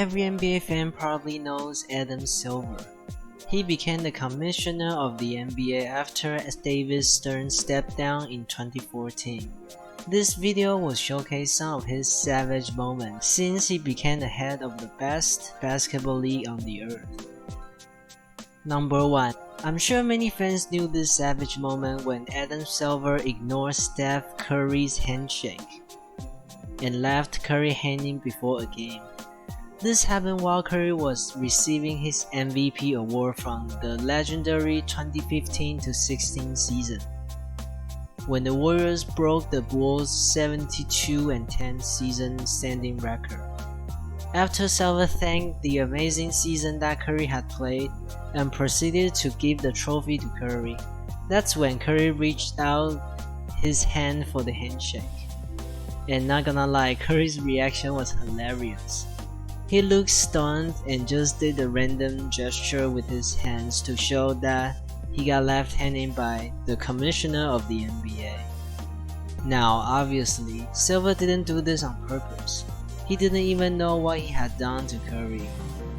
Every NBA fan probably knows Adam Silver. He became the commissioner of the NBA after David Stern stepped down in 2014. This video will showcase some of his savage moments since he became the head of the best basketball league on the earth. Number 1. I'm sure many fans knew this savage moment when Adam Silver ignored Steph Curry's handshake and left Curry hanging before a game. This happened while Curry was receiving his MVP award from the legendary 2015-16 season, when the Warriors broke the Bulls' 72-10 season standing record. After Silver thanked the amazing season that Curry had played and proceeded to give the trophy to Curry, that's when Curry reached out his hand for the handshake. And not gonna lie, Curry's reaction was hilarious. He looked stunned and just did a random gesture with his hands to show that he got left hanging by the commissioner of the NBA. Now, obviously, Silver didn't do this on purpose. He didn't even know what he had done to Curry,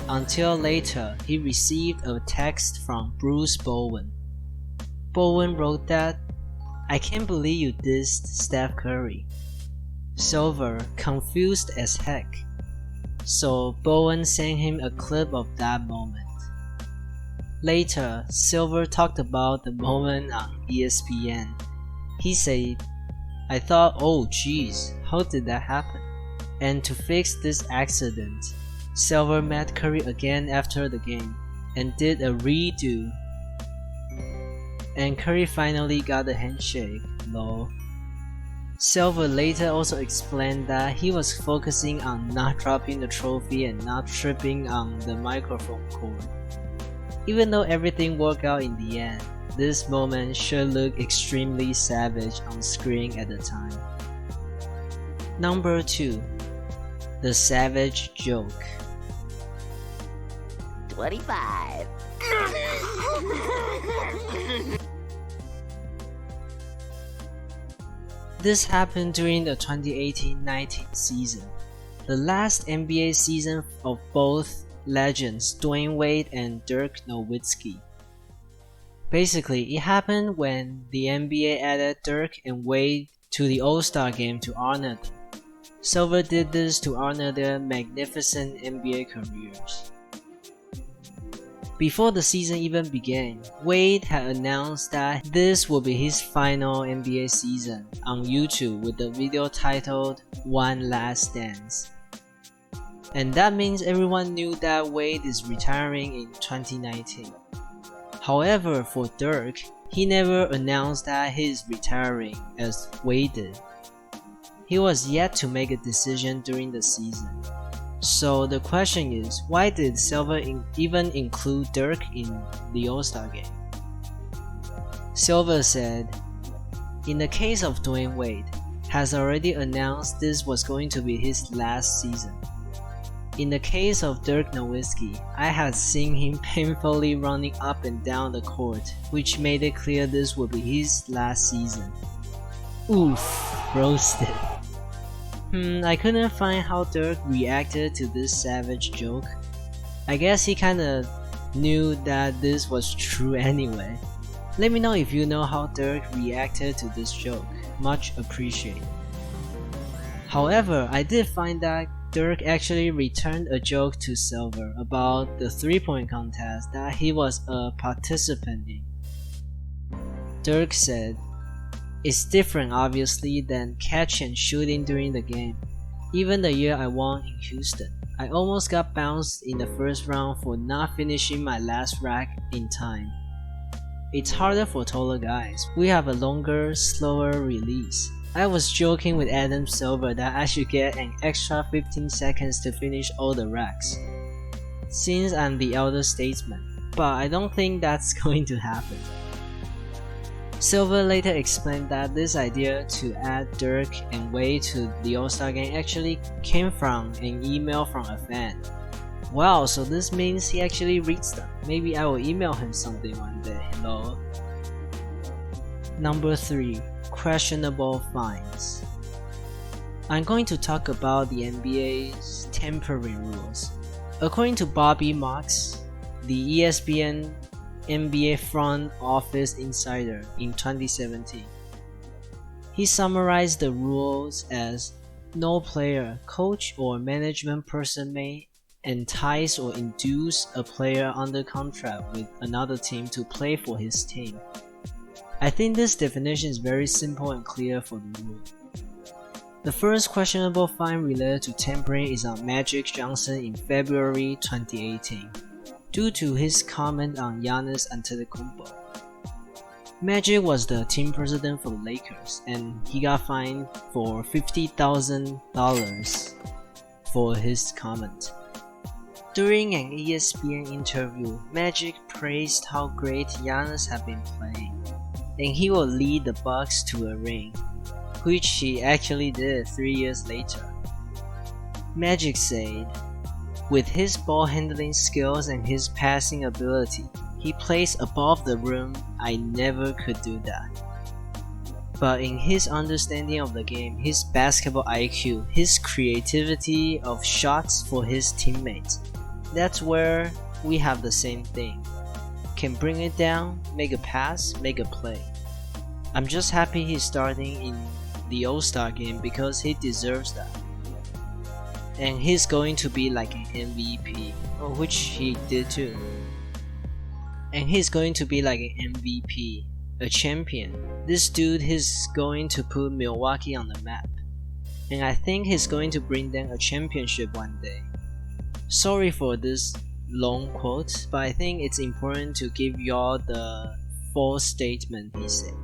until later he received a text from Bruce Bowen. Bowen wrote that, "I can't believe you dissed Steph Curry." Silver, confused as heck. So Bowen sent him a clip of that moment. Later, Silver talked about the moment on ESPN. He said, "I thought, oh geez, how did that happen?" And to fix this accident, Silver met Curry again after the game and did a redo. And Curry finally got a handshake, lol. Silver later also explained that he was focusing on not dropping the trophy and not tripping on the microphone cord. Even though everything worked out in the end, this moment sure looked extremely savage on screen at the time. Number 2. The savage joke. 25. This happened during the 2018-19 season, the last NBA season of both legends Dwayne Wade and Dirk Nowitzki. Basically, it happened when the NBA added Dirk and Wade to the All-Star game to honor them. Silver did this to honor their magnificent NBA careers. Before the season even began, Wade had announced that this would be his final NBA season on YouTube with the video titled "One Last Dance." And that means everyone knew that Wade is retiring in 2019. However, for Dirk, he never announced that he is retiring as Wade did. He was yet to make a decision during the season. So the question is, why did Silver even include Dirk in the All-Star game? Silver said, "In the case of Dwayne Wade, has already announced this was going to be his last season. In the case of Dirk Nowitzki, I had seen him painfully running up and down the court, which made it clear this would be his last season." Oof, roasted. I couldn't find how Dirk reacted to this savage joke. I guess he kinda knew that this was true anyway. Let me know if you know how Dirk reacted to this joke. Much appreciated. However, I did find that Dirk actually returned a joke to Silver about the 3-point contest that he was a participant in. Dirk said, "It's different obviously than catch and shooting during the game. Even the year I won in Houston, I almost got bounced in the first round for not finishing my last rack in time. It's harder for taller guys. We have a longer, slower release. I was joking with Adam Silver that I should get an extra 15 seconds to finish all the racks, since I'm the elder statesman, but I don't think that's going to happen." Silver later explained that this idea to add Dirk and Wade to the All-Star game actually came from an email from a fan. Wow, so this means he actually reads them. Maybe I will email him something one day, lol. Number 3. Questionable fines. I'm going to talk about the NBA's tampering rules. According to Bobby Marks, the ESPN NBA front office insider in 2017, he summarized the rules as no player, coach, or management person may entice or induce a player under contract with another team to play for his team. I think this definition is very simple and clear for the rule. The first questionable fine related to tampering is on Magic Johnson in February 2018, due to his comment on Giannis Antetokounmpo. Magic was the team president for the Lakers, and he got fined for $50,000 for his comment. During an ESPN interview, Magic praised how great Giannis had been playing, and he will lead the Bucks to a ring, which he actually did 3 years later. Magic said, "With his ball handling skills and his passing ability, he plays above the rim. I never could do that. But in his understanding of the game, his basketball IQ, his creativity of shots for his teammates, that's where we have the same thing. Can bring it down, make a pass, make a play. I'm just happy he's starting in the All-Star game because he deserves that. And he's going to be like an MVP, which he did too. And he's going to be like an MVP, a champion. This dude is going to put Milwaukee on the map. And I think he's going to bring them a championship one day." Sorry for this long quote, but I think it's important to give y'all the full statement he said.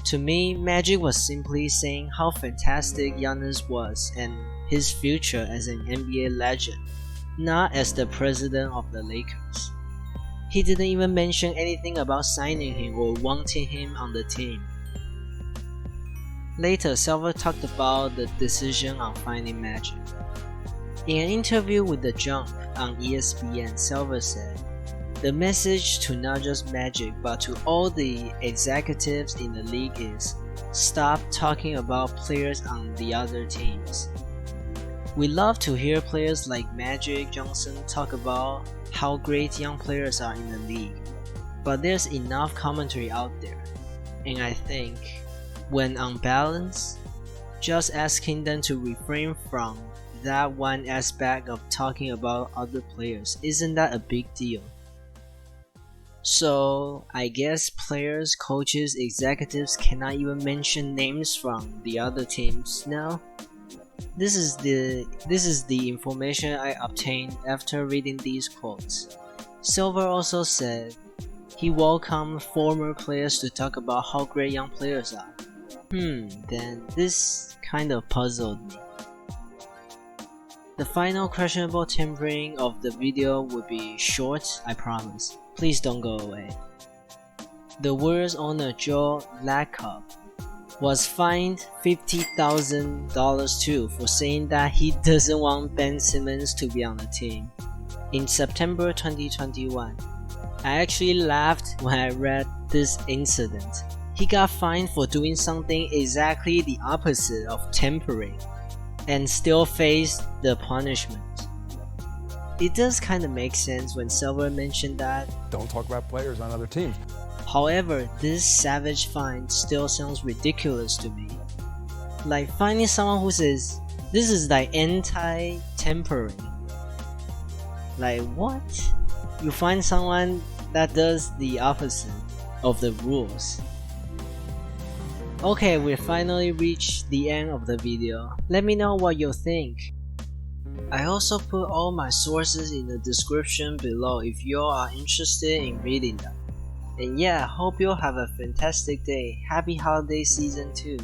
To me, Magic was simply saying how fantastic Giannis was and his future as an NBA legend, not as the president of the Lakers. He didn't even mention anything about signing him or wanting him on the team. Later, Silver talked about the decision on finding Magic. In an interview with The Jump on ESPN, Silver said, "The message to not just Magic but to all the executives in the league is, stop talking about players on the other teams. We love to hear players like Magic Johnson talk about how great young players are in the league, but there's enough commentary out there, and I think, when on balance, just asking them to refrain from that one aspect of talking about other players, isn't that a big deal? So I guess players, coaches, executives cannot even mention names from the other teams now." This is the information I obtained after reading these quotes. Silver also said he welcomed former players to talk about how great young players are. Then this kind of puzzled me. The final questionable tampering of the video would be short, I promise. Please don't go away. The Warriors owner Joe Lacob was fined $50,000 too for saying that he doesn't want Ben Simmons to be on the team. In September 2021, I actually laughed when I read this incident. He got fined for doing something exactly the opposite of tampering, and still faced the punishment. It does kinda make sense when Silver mentioned that. Don't talk about players on other teams. However, this savage fine still sounds ridiculous to me. Like finding someone who says, this is like anti-tampering. Like what? You find someone that does the opposite of the rules. Okay, we finally reached the end of the video. Let me know what you think. I also put all my sources in the description below if you are interested in reading them. And yeah, hope you'll have a fantastic day. Happy holiday season too.